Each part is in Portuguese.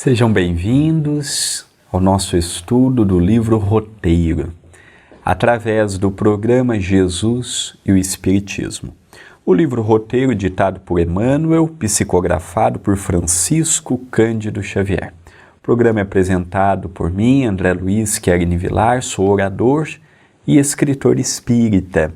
Sejam bem-vindos ao nosso estudo do livro Roteiro, através do programa Jesus e o Espiritismo. O livro Roteiro, ditado por Emmanuel, psicografado por Francisco Cândido Xavier. O programa é apresentado por mim, André Luiz Querini Vilar, sou orador e escritor espírita.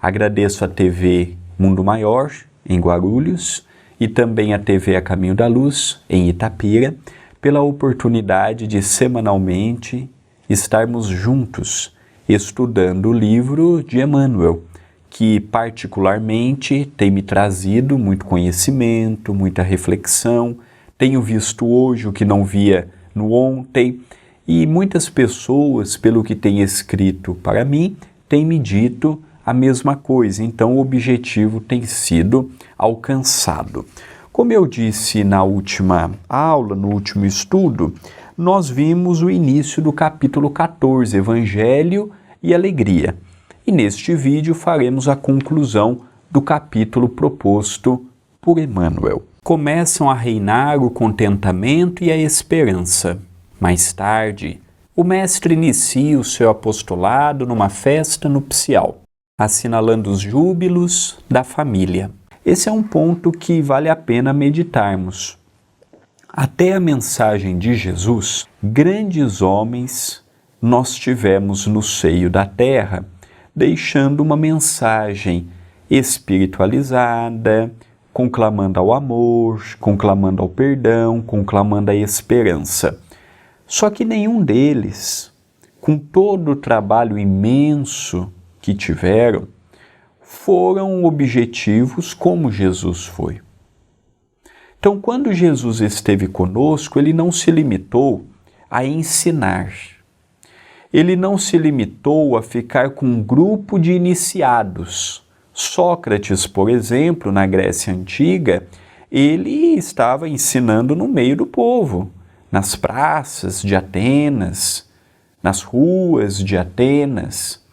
Agradeço a TV Mundo Maior, em Guarulhos, e também a TV A Caminho da Luz, em Itapira, pela oportunidade de semanalmente estarmos juntos estudando o livro de Emmanuel, que particularmente tem me trazido muito conhecimento, muita reflexão. Tenho visto hoje o que não via no ontem, e muitas pessoas, pelo que tem escrito para mim, têm me dito a mesma coisa. Então o objetivo tem sido alcançado. Como eu disse na última aula, no último estudo, nós vimos o início do capítulo 14, Evangelho e Alegria. E neste vídeo faremos a conclusão do capítulo proposto por Emmanuel. Começam a reinar o contentamento e a esperança. Mais tarde, o mestre inicia o seu apostolado numa festa nupcial, assinalando os júbilos da família. Esse é um ponto que vale a pena meditarmos. Até a mensagem de Jesus, grandes homens nós tivemos no seio da terra, deixando uma mensagem espiritualizada, conclamando ao amor, conclamando ao perdão, conclamando a esperança. Só que nenhum deles, com todo o trabalho imenso que tiveram, foram objetivos como Jesus foi. Então, quando Jesus esteve conosco, ele não se limitou a ensinar. Ele não se limitou a ficar com um grupo de iniciados. Sócrates, por exemplo, na Grécia Antiga, ele estava ensinando no meio do povo, nas praças de Atenas, nas ruas de Atenas,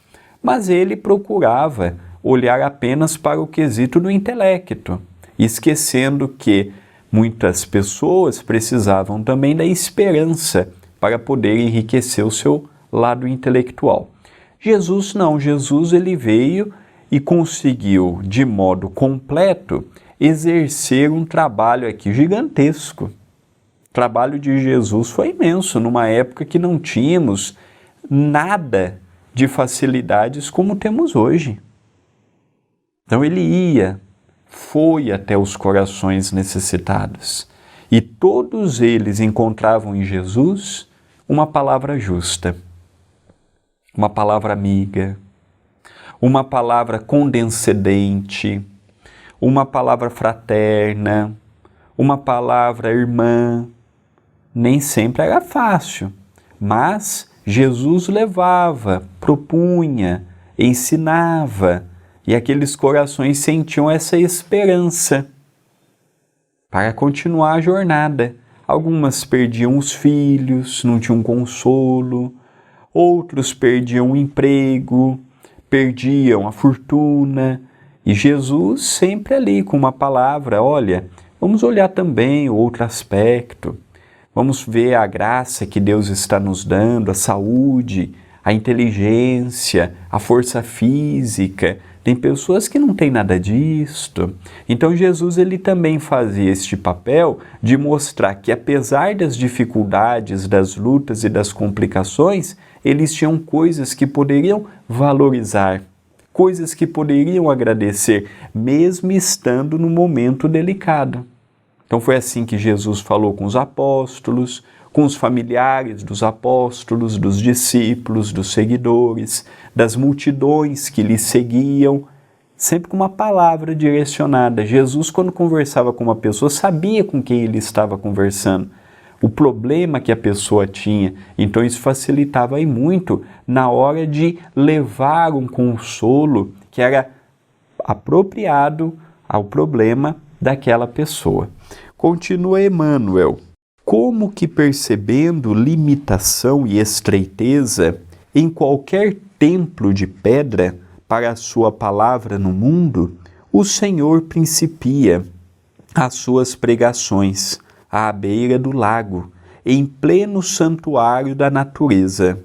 mas ele procurava olhar apenas para o quesito do intelecto, esquecendo que muitas pessoas precisavam também da esperança para poder enriquecer o seu lado intelectual. Jesus não, Jesus ele veio e conseguiu de modo completo exercer um trabalho aqui gigantesco. O trabalho de Jesus foi imenso, numa época que não tínhamos nada de facilidades como temos hoje. Então ele foi até os corações necessitados, e todos eles encontravam em Jesus uma palavra justa, uma palavra amiga, uma palavra condescendente, uma palavra fraterna, uma palavra irmã. Nem sempre era fácil, mas Jesus levava, propunha, ensinava, e aqueles corações sentiam essa esperança para continuar a jornada. Algumas perdiam os filhos, não tinham consolo, outros perdiam o emprego, perdiam a fortuna, e Jesus sempre ali com uma palavra: olha, vamos olhar também o outro aspecto, vamos ver a graça que Deus está nos dando, a saúde, a inteligência, a força física. Tem pessoas que não têm nada disto. Então Jesus ele também fazia este papel de mostrar que, apesar das dificuldades, das lutas e das complicações, eles tinham coisas que poderiam valorizar, coisas que poderiam agradecer, mesmo estando num momento delicado. Então foi assim que Jesus falou com os apóstolos, com os familiares dos apóstolos, dos discípulos, dos seguidores, das multidões que lhe seguiam, sempre com uma palavra direcionada. Jesus, quando conversava com uma pessoa, sabia com quem ele estava conversando, o problema que a pessoa tinha. Então isso facilitava aí muito na hora de levar um consolo que era apropriado ao problema daquela pessoa. Continua Emmanuel. Como que, percebendo limitação e estreiteza em qualquer templo de pedra para a sua palavra no mundo, o Senhor principia as suas pregações à beira do lago, em pleno santuário da natureza,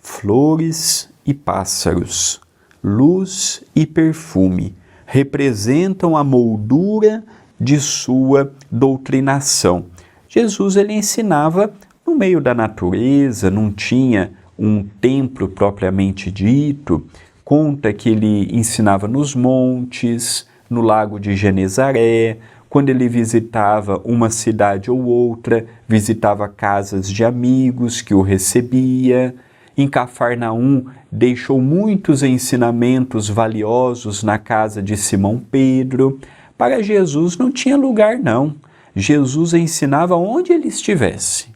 flores e pássaros, luz e perfume, representam a moldura de sua doutrinação. Jesus ele ensinava no meio da natureza, não tinha um templo propriamente dito. Conta que ele ensinava nos montes, no lago de Genezaré, quando ele visitava uma cidade ou outra, visitava casas de amigos que o recebia. Em Cafarnaum, deixou muitos ensinamentos valiosos na casa de Simão Pedro. Para Jesus não tinha lugar não. Jesus ensinava onde ele estivesse.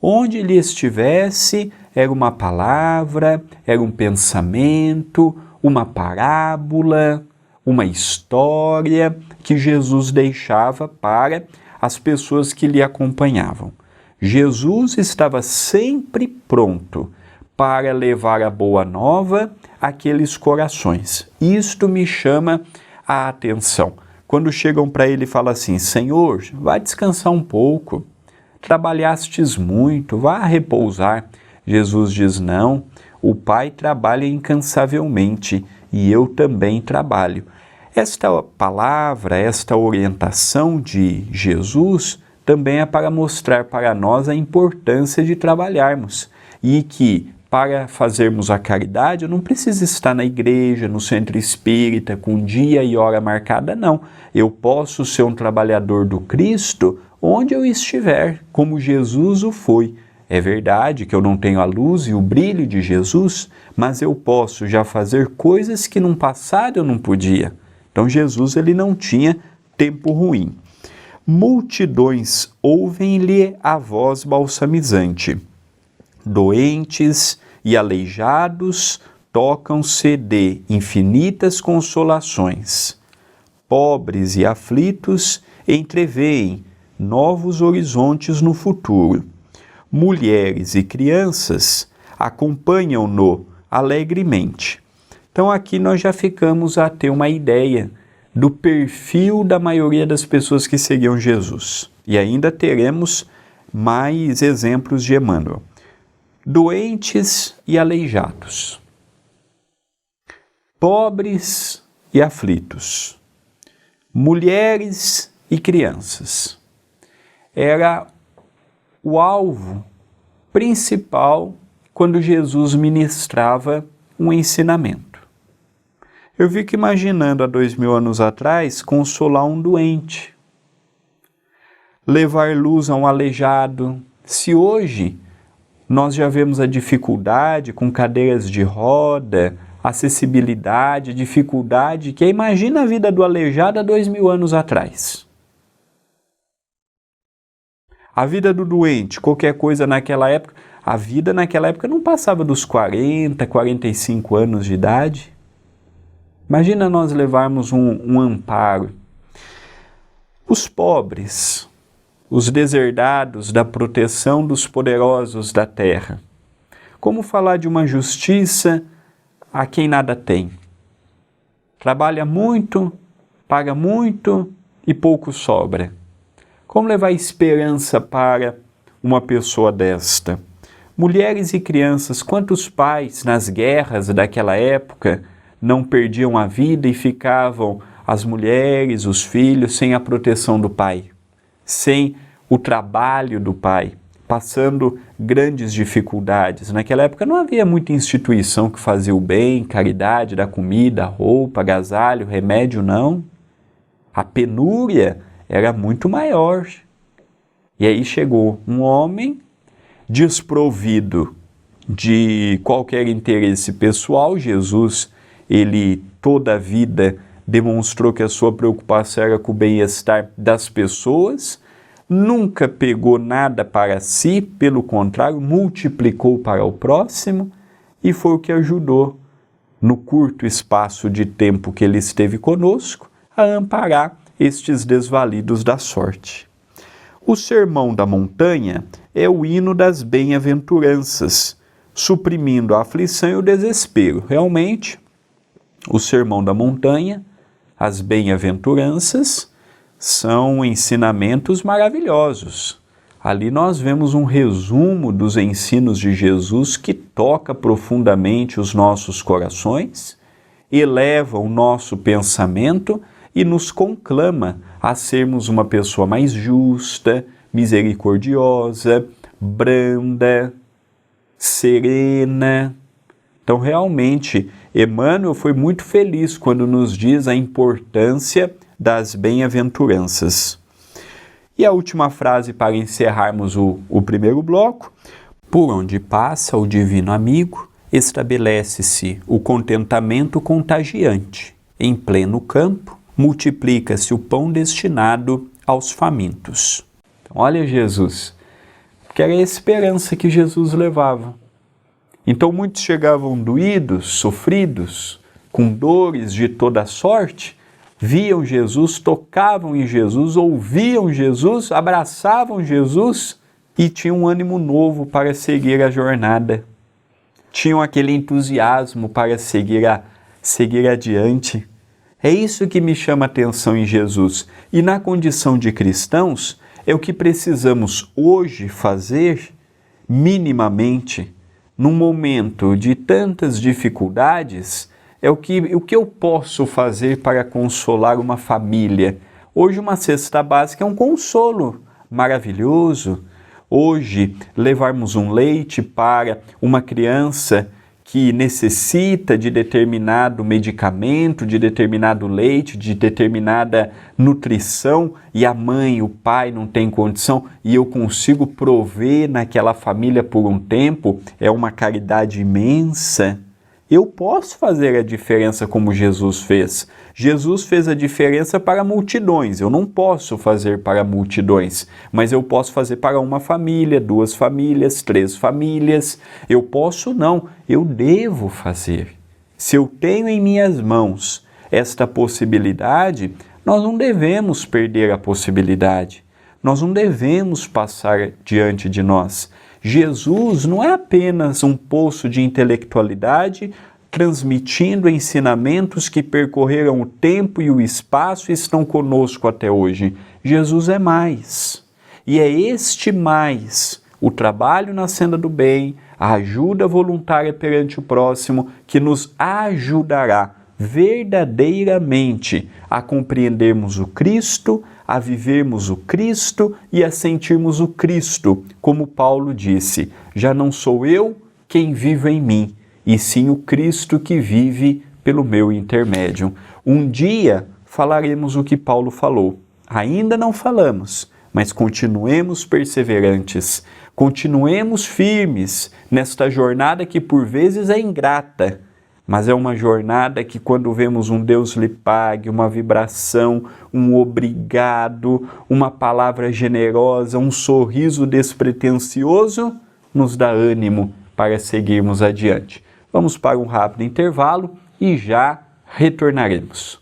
Onde ele estivesse, era uma palavra, era um pensamento, uma parábola, uma história que Jesus deixava para as pessoas que lhe acompanhavam. Jesus estava sempre pronto para levar a boa nova àqueles corações. Isto me chama a atenção. Quando chegam para ele e falam assim, Senhor, vai descansar um pouco, trabalhastes muito, vá repousar. Jesus diz, não, o Pai trabalha incansavelmente e eu também trabalho. Esta palavra, esta orientação de Jesus também é para mostrar para nós a importância de trabalharmos e que para fazermos a caridade eu não preciso estar na igreja, no centro espírita, com dia e hora marcada, não. Eu posso ser um trabalhador do Cristo onde eu estiver, como Jesus o foi. É verdade que eu não tenho a luz e o brilho de Jesus, mas eu posso já fazer coisas que no passado eu não podia. Então Jesus ele não tinha tempo ruim. Multidões ouvem-lhe a voz balsamizante. Doentes e aleijados tocam-se de infinitas consolações. Pobres e aflitos entreveem novos horizontes no futuro. Mulheres e crianças acompanham-no alegremente. Então aqui nós já ficamos a ter uma ideia do perfil da maioria das pessoas que seguiam Jesus. E ainda teremos mais exemplos de Emmanuel. Doentes e aleijados, pobres e aflitos, mulheres e crianças. Era o alvo principal quando Jesus ministrava um ensinamento. Eu fico imaginando há 2000 anos atrás consolar um doente, levar luz a um aleijado. Se hoje nós já vemos a dificuldade com cadeiras de roda, acessibilidade, dificuldade, que imagina a vida do aleijado há 2000 anos atrás. A vida do doente, qualquer coisa naquela época, a vida naquela época não passava dos 40, 45 anos de idade. Imagina nós levarmos um amparo. Os pobres, os deserdados da proteção dos poderosos da terra. Como falar de uma justiça a quem nada tem? Trabalha muito, paga muito e pouco sobra. Como levar esperança para uma pessoa desta? Mulheres e crianças, quantos pais nas guerras daquela época não perdiam a vida e ficavam as mulheres, os filhos, sem a proteção do pai, sem o trabalho do pai, passando grandes dificuldades. Naquela época não havia muita instituição que fazia o bem, caridade, da comida, roupa, agasalho, remédio, não. A penúria era muito maior. E aí chegou um homem desprovido de qualquer interesse pessoal. Jesus, ele toda a vida demonstrou que a sua preocupação era com o bem-estar das pessoas, nunca pegou nada para si, pelo contrário, multiplicou para o próximo, e foi o que ajudou, no curto espaço de tempo que ele esteve conosco, a amparar estes desvalidos da sorte. O Sermão da Montanha é o hino das bem-aventuranças, suprimindo a aflição e o desespero. Realmente, o Sermão da Montanha, as bem-aventuranças, são ensinamentos maravilhosos. Ali nós vemos um resumo dos ensinos de Jesus que toca profundamente os nossos corações, eleva o nosso pensamento e nos conclama a sermos uma pessoa mais justa, misericordiosa, branda, serena. Então, realmente, Emmanuel foi muito feliz quando nos diz a importância das bem-aventuranças. E a última frase para encerrarmos o primeiro bloco: por onde passa o divino amigo, estabelece-se o contentamento contagiante. Em pleno campo, multiplica-se o pão destinado aos famintos. Então, olha Jesus, que era a esperança que Jesus levava. Então muitos chegavam doídos, sofridos, com dores de toda sorte, viam Jesus, tocavam em Jesus, ouviam Jesus, abraçavam Jesus e tinham um ânimo novo para seguir a jornada. Tinham aquele entusiasmo para seguir adiante. É isso que me chama a atenção em Jesus. E na condição de cristãos, é o que precisamos hoje fazer minimamente, num momento de tantas dificuldades, é o que eu posso fazer para consolar uma família. Hoje uma cesta básica é um consolo maravilhoso. Hoje levarmos um leite para uma criança que necessita de determinado medicamento, de determinado leite, de determinada nutrição, e a mãe, o pai não tem condição, e eu consigo prover naquela família por um tempo, é uma caridade imensa. Eu posso fazer a diferença como Jesus fez. Jesus fez a diferença para multidões. Eu não posso fazer para multidões, mas eu posso fazer para uma família, 2 famílias, 3 famílias. Eu posso não, eu devo fazer. Se eu tenho em minhas mãos esta possibilidade, nós não devemos perder a possibilidade. Nós não devemos passar diante de nós. Jesus não é apenas um poço de intelectualidade transmitindo ensinamentos que percorreram o tempo e o espaço e estão conosco até hoje. Jesus é mais. E é este mais, o trabalho na senda do bem, a ajuda voluntária perante o próximo, que nos ajudará verdadeiramente a compreendermos o Cristo, a vivermos o Cristo e a sentirmos o Cristo, como Paulo disse: já não sou eu quem vive em mim, e sim o Cristo que vive pelo meu intermédio. Um dia falaremos o que Paulo falou. Ainda não falamos, mas continuemos perseverantes, continuemos firmes nesta jornada que por vezes é ingrata, mas é uma jornada que, quando vemos um Deus lhe pague, uma vibração, um obrigado, uma palavra generosa, um sorriso despretensioso, nos dá ânimo para seguirmos adiante. Vamos para um rápido intervalo e já retornaremos.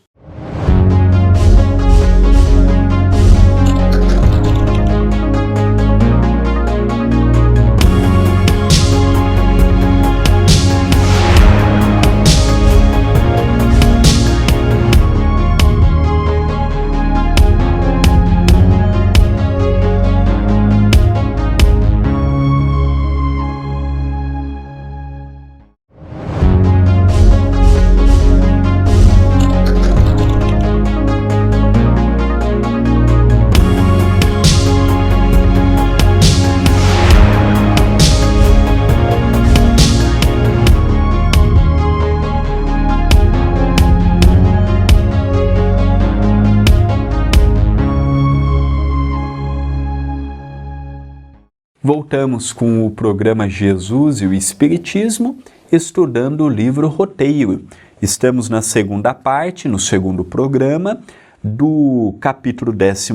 Voltamos com o programa Jesus e o Espiritismo, estudando o livro Roteiro. Estamos na segunda parte, no segundo programa, do capítulo 14,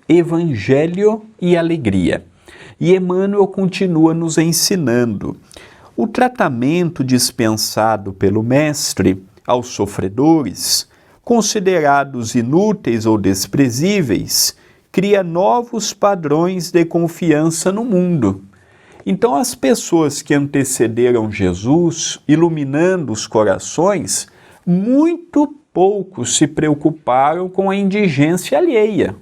Evangelho e Alegria. E Emmanuel continua nos ensinando. O tratamento dispensado pelo Mestre aos sofredores, considerados inúteis ou desprezíveis, cria novos padrões de confiança no mundo. Então, as pessoas que antecederam Jesus, iluminando os corações, muito pouco se preocuparam com a indigência alheia.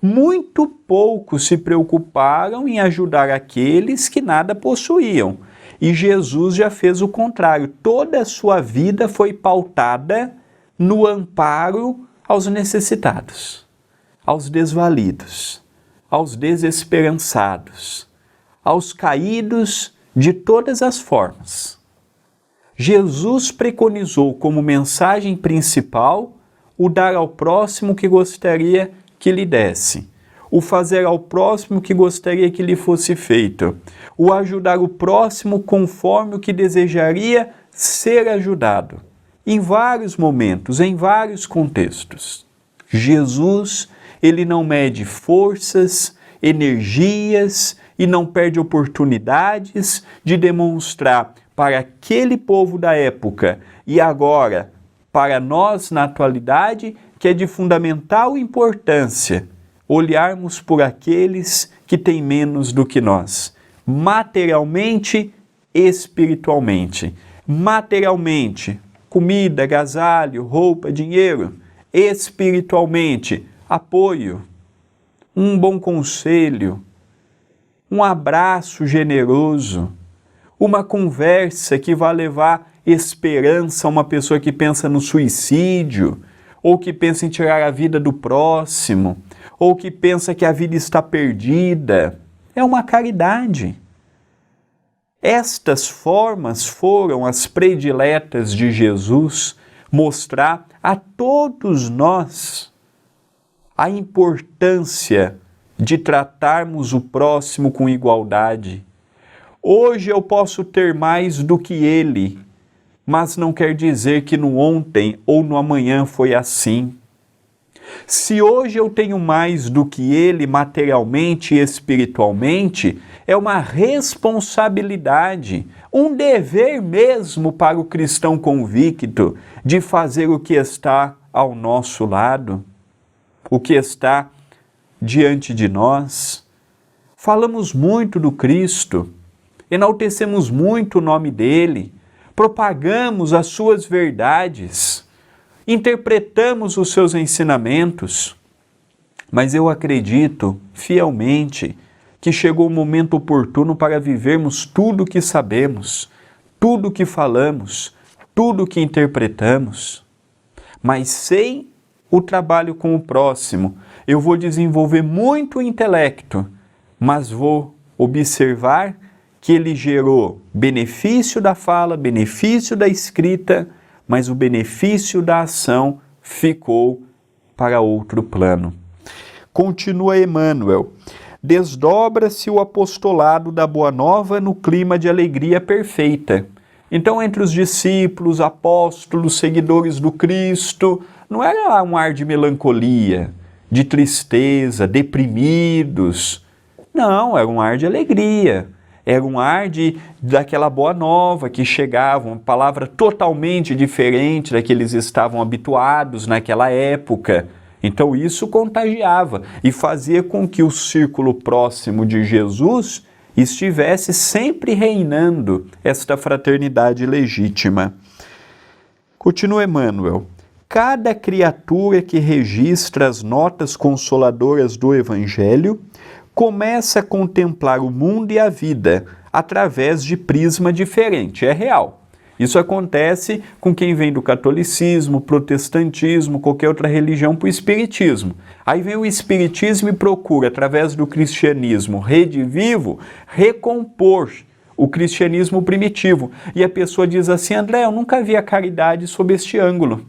muito pouco se preocuparam em ajudar aqueles que nada possuíam. E Jesus já fez o contrário. Toda a sua vida foi pautada no amparo aos necessitados, aos desvalidos, aos desesperançados, aos caídos de todas as formas. Jesus preconizou como mensagem principal o dar ao próximo que gostaria que lhe desse, o fazer ao próximo que gostaria que lhe fosse feito, o ajudar o próximo conforme o que desejaria ser ajudado, em vários momentos, em vários contextos. Jesus, ele não mede forças, energias e não perde oportunidades de demonstrar para aquele povo da época e agora para nós na atualidade que é de fundamental importância olharmos por aqueles que têm menos do que nós, materialmente e espiritualmente. Materialmente, comida, agasalho, roupa, dinheiro. Espiritualmente, apoio, um bom conselho, um abraço generoso, uma conversa que vai levar esperança a uma pessoa que pensa no suicídio, ou que pensa em tirar a vida do próximo, ou que pensa que a vida está perdida. É uma caridade. Estas formas foram as prediletas de Jesus mostrar a todos nós a importância de tratarmos o próximo com igualdade. Hoje eu posso ter mais do que ele, mas não quer dizer que no ontem ou no amanhã foi assim. Se hoje eu tenho mais do que ele materialmente e espiritualmente, é uma responsabilidade, um dever mesmo para o cristão convicto de fazer o que está ao nosso lado, o que está diante de nós. Falamos muito do Cristo, enaltecemos muito o nome dele, propagamos as suas verdades, interpretamos os seus ensinamentos, mas eu acredito fielmente que chegou o momento oportuno para vivermos tudo o que sabemos, tudo o que falamos, tudo o que interpretamos, mas sem o trabalho com o próximo. Eu vou desenvolver muito o intelecto, mas vou observar que ele gerou benefício da fala, benefício da escrita, mas o benefício da ação ficou para outro plano. Continua Emmanuel. Desdobra-se o apostolado da Boa Nova no clima de alegria perfeita. Então, entre os discípulos, apóstolos, seguidores do Cristo, não era um ar de melancolia, de tristeza, deprimidos. Não, era um ar de alegria. Era um ar daquela boa nova que chegava, uma palavra totalmente diferente da que eles estavam habituados naquela época. Então isso contagiava e fazia com que o círculo próximo de Jesus estivesse sempre reinando esta fraternidade legítima. Continua Emmanuel. Cada criatura que registra as notas consoladoras do Evangelho começa a contemplar o mundo e a vida através de prisma diferente. É real. Isso acontece com quem vem do catolicismo, protestantismo, qualquer outra religião para o espiritismo. Aí vem o espiritismo e procura, através do cristianismo redivivo, recompor o cristianismo primitivo. E a pessoa diz assim: André, eu nunca vi a caridade sob este ângulo.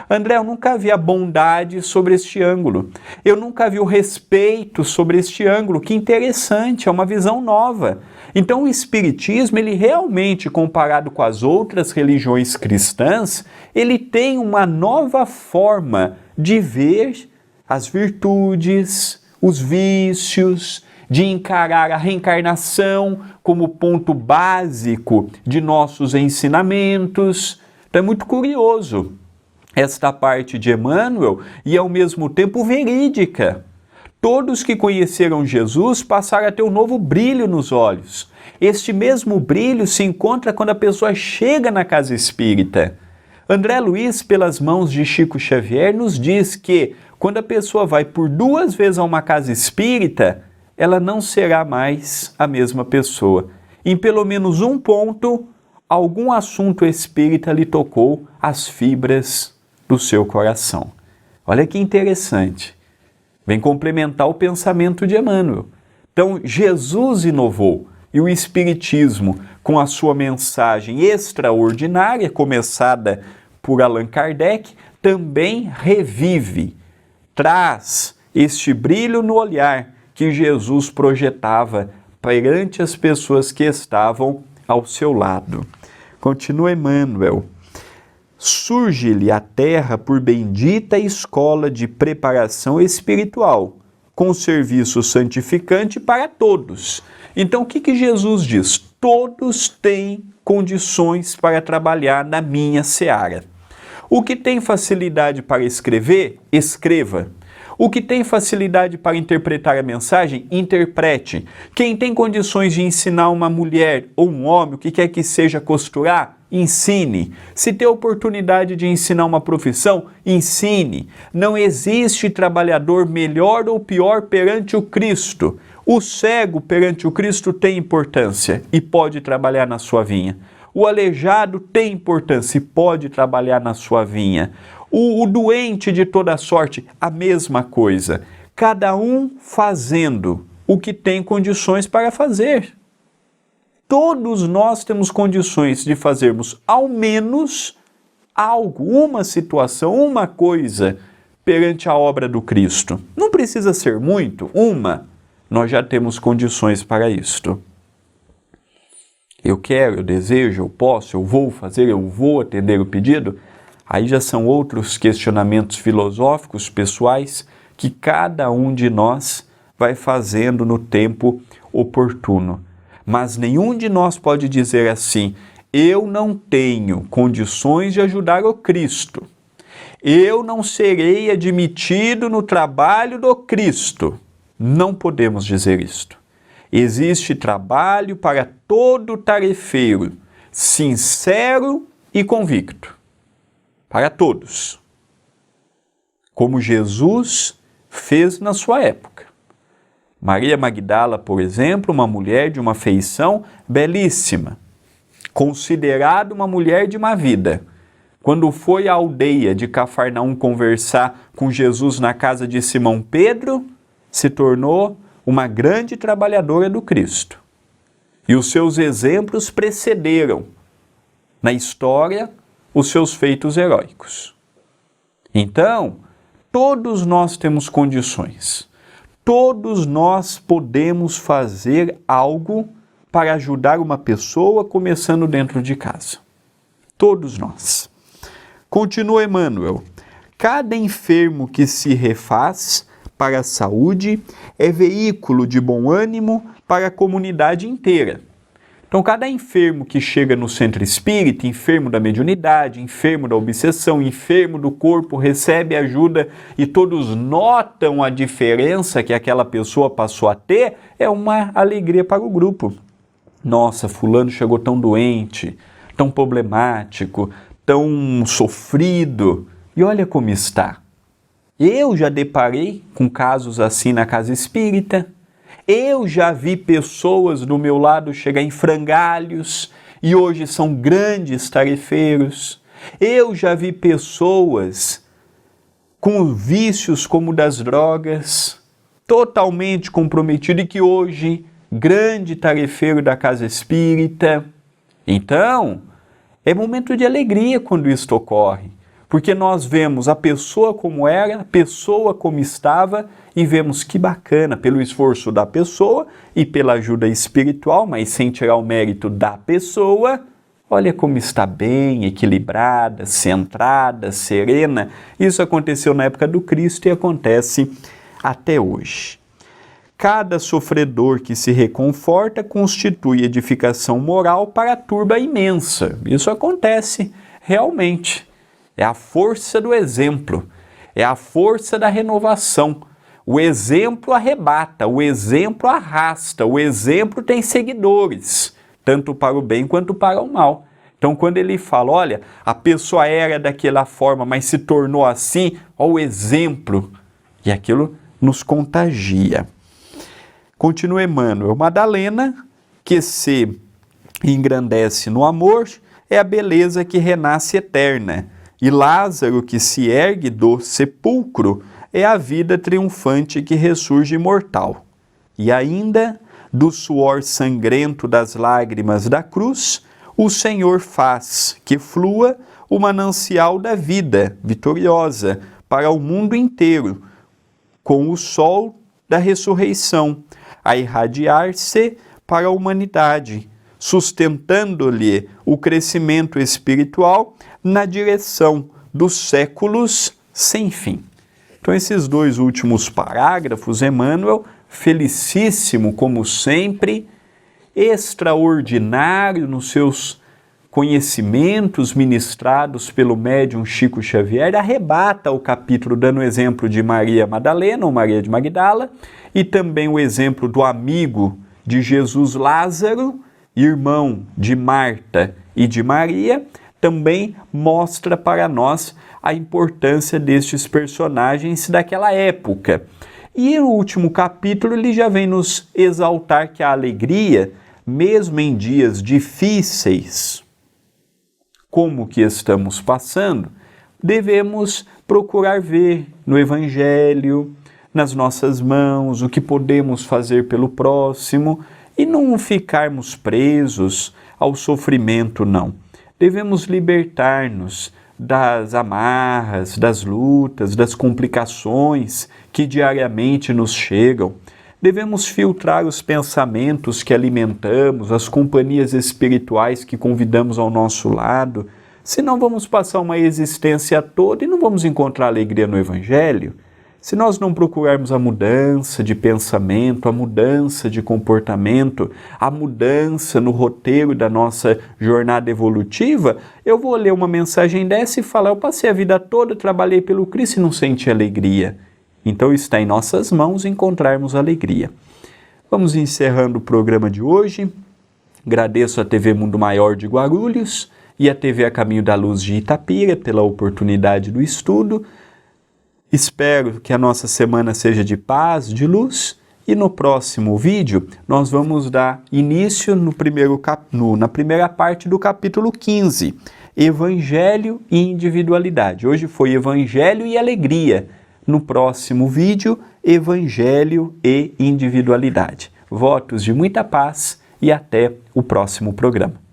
André, eu nunca vi a bondade sobre este ângulo. Eu nunca vi o respeito sobre este ângulo. Que interessante, é uma visão nova. Então o Espiritismo, ele realmente, comparado com as outras religiões cristãs, ele tem uma nova forma de ver as virtudes, os vícios, de encarar a reencarnação como ponto básico de nossos ensinamentos. Então é muito curioso esta parte de Emmanuel e, ao mesmo tempo, verídica. Todos que conheceram Jesus passaram a ter um novo brilho nos olhos. Este mesmo brilho se encontra quando a pessoa chega na casa espírita. André Luiz, pelas mãos de Chico Xavier, nos diz que Quando a pessoa vai por 2 vezes a uma casa espírita, ela não será mais a mesma pessoa. Em pelo menos um ponto, algum assunto espírita lhe tocou as fibras do seu coração. Olha que interessante. Vem complementar o pensamento de Emmanuel. Então, Jesus inovou e o Espiritismo, com a sua mensagem extraordinária, começada por Allan Kardec, também revive, traz este brilho no olhar que Jesus projetava perante as pessoas que estavam ao seu lado. Continua Emmanuel. Surge-lhe a terra por bendita escola de preparação espiritual, com serviço santificante para todos. Então, o que Jesus diz? Todos têm condições para trabalhar na minha seara. O que tem facilidade para escrever, escreva. O que tem facilidade para interpretar a mensagem, interprete. Quem tem condições de ensinar uma mulher ou um homem, o que quer que seja, costurar, ensine. Se tem oportunidade de ensinar uma profissão, ensine. Não existe trabalhador melhor ou pior perante o Cristo. O cego perante o Cristo tem importância e pode trabalhar na sua vinha. O aleijado tem importância e pode trabalhar na sua vinha. O doente de toda sorte, a mesma coisa. Cada um fazendo o que tem condições para fazer. Todos nós temos condições de fazermos ao menos algo, uma situação, uma coisa perante a obra do Cristo. Não precisa ser muito, uma. Nós já temos condições para isto. Eu quero, eu desejo, eu posso, eu vou fazer, eu vou atender o pedido. Aí já são outros questionamentos filosóficos, pessoais, que cada um de nós vai fazendo no tempo oportuno. Mas nenhum de nós pode dizer assim, eu não tenho condições de ajudar o Cristo. Eu não serei admitido no trabalho do Cristo. Não podemos dizer isto. Existe trabalho para todo tarefeiro, sincero e convicto. Para todos. Como Jesus fez na sua época. Maria Magdala, por exemplo, uma mulher de uma feição belíssima, considerada uma mulher de má vida. Quando foi à aldeia de Cafarnaum conversar com Jesus na casa de Simão Pedro, se tornou uma grande trabalhadora do Cristo. E os seus exemplos precederam na história os seus feitos heróicos. Então, todos nós temos condições. Todos nós podemos fazer algo para ajudar uma pessoa, começando dentro de casa. Todos nós. Continua Emmanuel. Cada enfermo que se refaz para a saúde é veículo de bom ânimo para a comunidade inteira. Então, cada enfermo que chega no centro espírita, enfermo da mediunidade, enfermo da obsessão, enfermo do corpo, recebe ajuda e todos notam a diferença que aquela pessoa passou a ter, é uma alegria para o grupo. Nossa, fulano chegou tão doente, tão problemático, tão sofrido, e olha como está. Eu já deparei com casos assim na casa espírita. Eu já vi pessoas do meu lado chegar em frangalhos e hoje são grandes tarefeiros. Eu já vi pessoas com vícios como das drogas, totalmente comprometido e que hoje grande tarefeiro da casa espírita. Então, é momento de alegria quando isto ocorre, porque nós vemos a pessoa como era, a pessoa como estava e vemos que bacana pelo esforço da pessoa e pela ajuda espiritual, mas sem tirar o mérito da pessoa. Olha como está bem, equilibrada, centrada, serena. Isso aconteceu na época do Cristo e acontece até hoje. Cada sofredor que se reconforta constitui edificação moral para a turba imensa. Isso acontece realmente. É a força do exemplo, é a força da renovação. O exemplo arrebata, o exemplo arrasta, o exemplo tem seguidores, tanto para o bem quanto para o mal. Então, quando ele fala, olha, a pessoa era daquela forma, mas se tornou assim, olha o exemplo E aquilo nos contagia. Continua Emmanuel: Madalena, que se engrandece no amor, é a beleza que renasce eterna. E Lázaro, que se ergue do sepulcro, é a vida triunfante que ressurge imortal. E ainda, do suor sangrento das lágrimas da cruz, o Senhor faz que flua o manancial da vida vitoriosa para o mundo inteiro, com o sol da ressurreição, a irradiar-se para a humanidade, sustentando-lhe o crescimento espiritual na direção dos séculos sem fim. Então, esses dois últimos parágrafos, Emmanuel, felicíssimo como sempre, extraordinário nos seus conhecimentos ministrados pelo médium Chico Xavier, arrebata o capítulo dando o exemplo de Maria Madalena, ou Maria de Magdala, e também o exemplo do amigo de Jesus, Lázaro, irmão de Marta e de Maria, também mostra para nós a importância destes personagens daquela época. E no último capítulo ele já vem nos exaltar que a alegria, mesmo em dias difíceis, como que estamos passando, devemos procurar ver no Evangelho, nas nossas mãos, o que podemos fazer pelo próximo e não ficarmos presos ao sofrimento, não. Devemos libertar-nos das amarras, das lutas, das complicações que diariamente nos chegam. Devemos filtrar os pensamentos que alimentamos, as companhias espirituais que convidamos ao nosso lado, senão vamos passar uma existência toda e não vamos encontrar alegria no Evangelho. Se nós não procurarmos a mudança de pensamento, a mudança de comportamento, a mudança no roteiro da nossa jornada evolutiva, eu vou ler uma mensagem dessa e falar: eu passei a vida toda, trabalhei pelo Cristo e não senti alegria. Então está em nossas mãos encontrarmos alegria. Vamos encerrando o programa de hoje. Agradeço a TV Mundo Maior de Guarulhos e a TV A Caminho da Luz de Itapira pela oportunidade do estudo. Espero que a nossa semana seja de paz, de luz, e no próximo vídeo nós vamos dar início na primeira parte do capítulo 15, Evangelho e Individualidade. Hoje foi Evangelho e Alegria. No próximo vídeo, Evangelho e Individualidade. Votos de muita paz e até o próximo programa.